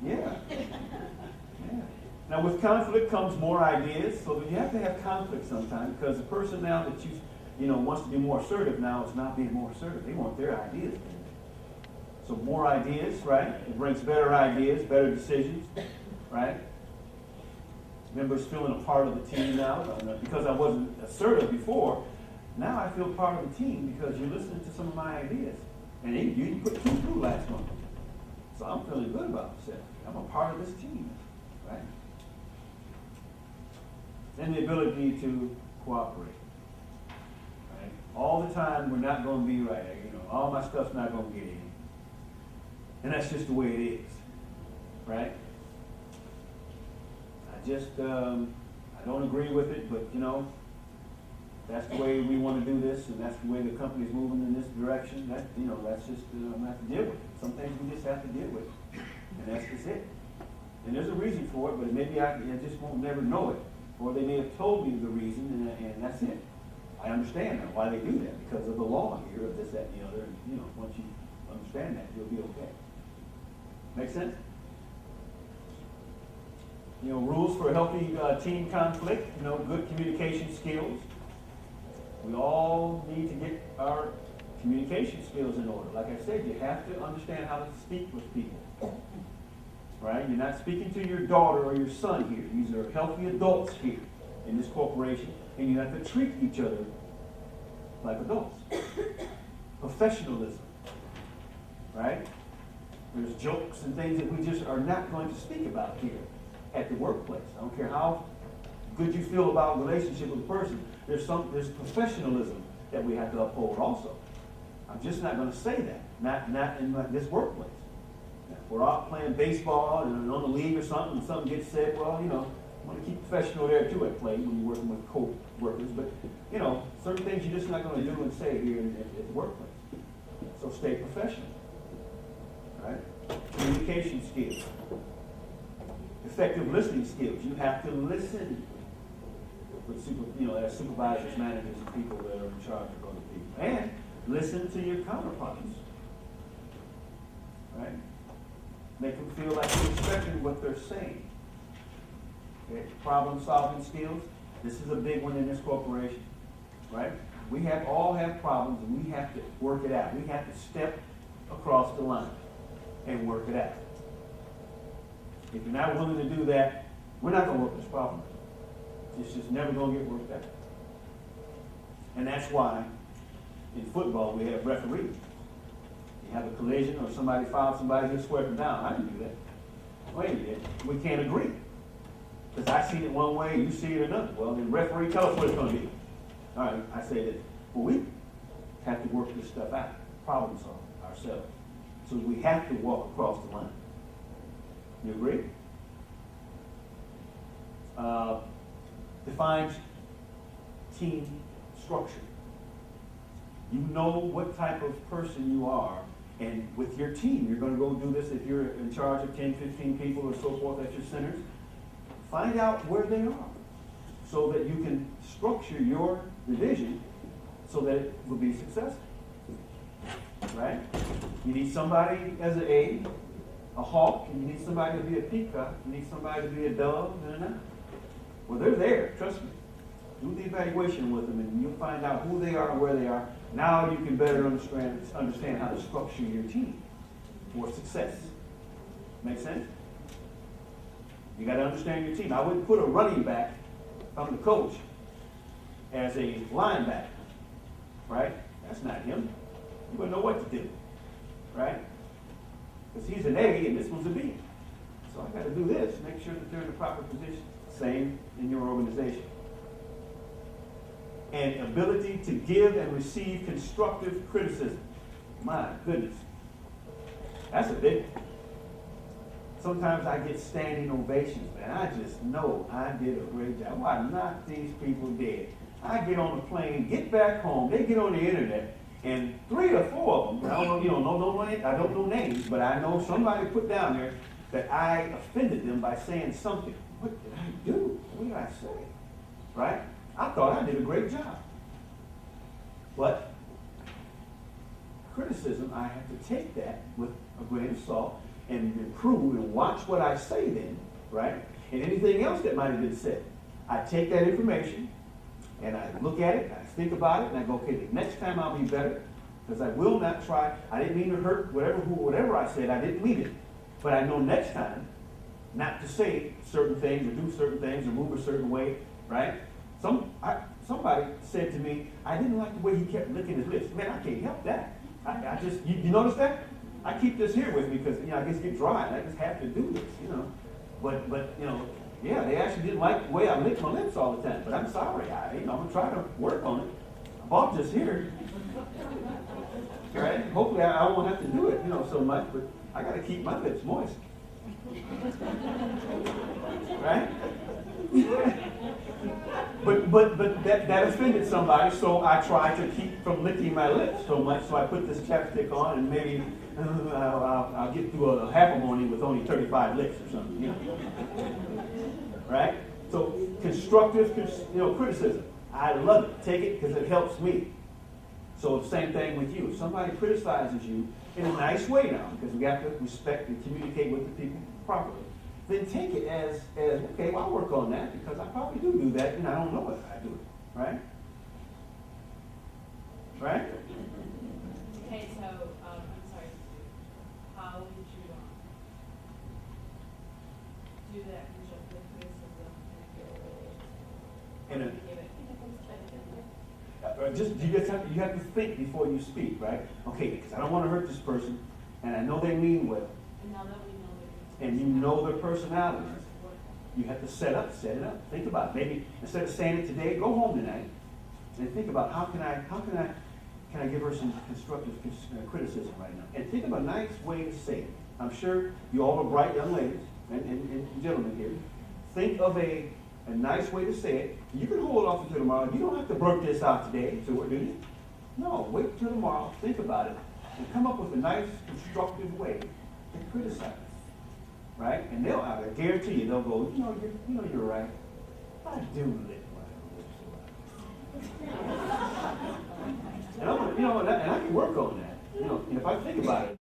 Yeah. Yeah. Now with conflict comes more ideas, so you have to have conflict sometimes, because the person now that wants to be more assertive now is not being more assertive. They want their ideas. So more ideas, right? It brings better ideas, better decisions, right? Members feeling a part of the team now. Because I wasn't assertive before, now I feel part of the team because you're listening to some of my ideas. And you put 2 through last month. So I'm feeling good about myself. I'm a part of this team, right? And the ability to cooperate. Right? All the time we're not going to be right. All my stuff's not going to get in. And that's just the way it is. Right? I don't agree with it, but that's the way we want to do this, and that's the way the company's moving in this direction. That's just I'm gonna have to deal with it. Some things we just have to deal with, and that's just it. And there's a reason for it, but maybe I just won't never know it, or they may have told me the reason, and that's it. I understand now why they do that, because of the law here, of this, that, and the other. And, once you understand that, you'll be okay. Make sense? Rules for a healthy team conflict. Good communication skills. We all need to get our communication skills in order. Like I said, you have to understand how to speak with people. Right? You're not speaking to your daughter or your son here. These are healthy adults here in this corporation, and you have to treat each other like adults. Professionalism. Right? There's jokes and things that we just are not going to speak about here at the workplace. I don't care how good you feel about a relationship with a person. There's professionalism that we have to uphold also. I'm just not going to say that. Not in this workplace. Now, if we're out playing baseball and on the league or something, and something gets said, well, you want to keep professional there too at play when you're working with co-workers. But, certain things you're just not going to do and say here at the workplace. So stay professional. Right? Communication skills. Effective listening skills. You have to listen with as supervisors, managers, and people that are in charge of other people. And listen to your counterparts. Right? Make them feel like you're respecting what they're saying. Okay? Problem solving skills. This is a big one in this corporation. Right? We all have problems, and we have to work it out. We have to step across the line and work it out. If you're not willing to do that, we're not going to work this problem. It's just never going to get worked out. And that's why in football we have referees. You have a collision or somebody fouls somebody, he'll swear them down. I didn't do that. Wait a minute. We can't agree. Because I see it one way, you see it another. Well, then referee, tell us what it's going to be. All right, I say this. Well, we have to work this stuff out, problem solve ourselves. So we have to walk across the line. You agree? Defines team structure. You know what type of person you are, and with your team, you're going to go do this if you're in charge of 10, 15 people or so forth at your centers. Find out where they are so that you can structure your division so that it will be successful. Right? You need somebody as an A, a hawk, and you need somebody to be a peacock. You need somebody to be a dove and an owl. Well, they're there. Trust me. Do the evaluation with them, and you'll find out who they are and where they are. Now you can better understand how to structure your team for success. Make sense? You got to understand your team. I wouldn't put a running back from the coach as a linebacker, right? That's not him. You wouldn't know what to do, right? Because he's an A and this one's a B. So I got to do this, make sure that they're in the proper position. Same in your organization. And ability to give and receive constructive criticism. My goodness. That's a big one. Sometimes I get standing ovations, man. I just know I did a great job. I knocked these people dead. I get on the plane, get back home, they get on the internet, and 3 or 4 of them, I don't know names, but I know somebody put down there that I offended them by saying something. What did I do? What did I say? Right? I thought I did a great job. But criticism, I have to take that with a grain of salt and improve and watch what I say then, right? And anything else that might have been said. I take that information and I look at it, I think about it, and I go, okay, the next time I'll be better, because I will not try. I didn't mean to hurt whatever I said, I didn't mean it. But I know next time not to say certain things or do certain things or move a certain way, right? Somebody said to me, I didn't like the way he kept licking his lips. Man, I can't help that. I just, you notice that? I keep this here with me because, I just get dry and I just have to do this, But yeah, they actually didn't like the way I lick my lips all the time. But I'm sorry, I'm going to try to work on it. Bob just here. Right? Hopefully I won't have to do it, so much, but I got to keep my lips moist. Right? But that offended somebody, so I tried to keep from licking my lips so much, so I put this chapstick on, and maybe I'll get through a half a morning with only 35 licks or something, Right? So constructive, criticism. I love it. Take it because it helps me. So same thing with you. If somebody criticizes you in a nice way now, because we have to respect and communicate with the people properly, then take it as okay, well, I'll work on that because I probably do that and I don't know if I do it. Right? Right? Okay, so I'm sorry. How would you do that constructive criticism In a, give it? you have to think before you speak, right? Okay, because I don't want to hurt this person, and I know they mean well. And now that we know And you know their personalities. You have to set it up. Think about it. Maybe instead of saying it today, go home tonight and think about how can I give her some constructive criticism right now? And think of a nice way to say it. I'm sure you all are bright young ladies and gentlemen here. Think of a nice way to say it. You can hold off until tomorrow. You don't have to blurt this out today. So what do you? No, wait till tomorrow. Think about it and come up with a nice constructive way to criticize. Right? And I guarantee you, they'll go, you're right. I do lick my lips. And I can work on that. And if I think about it.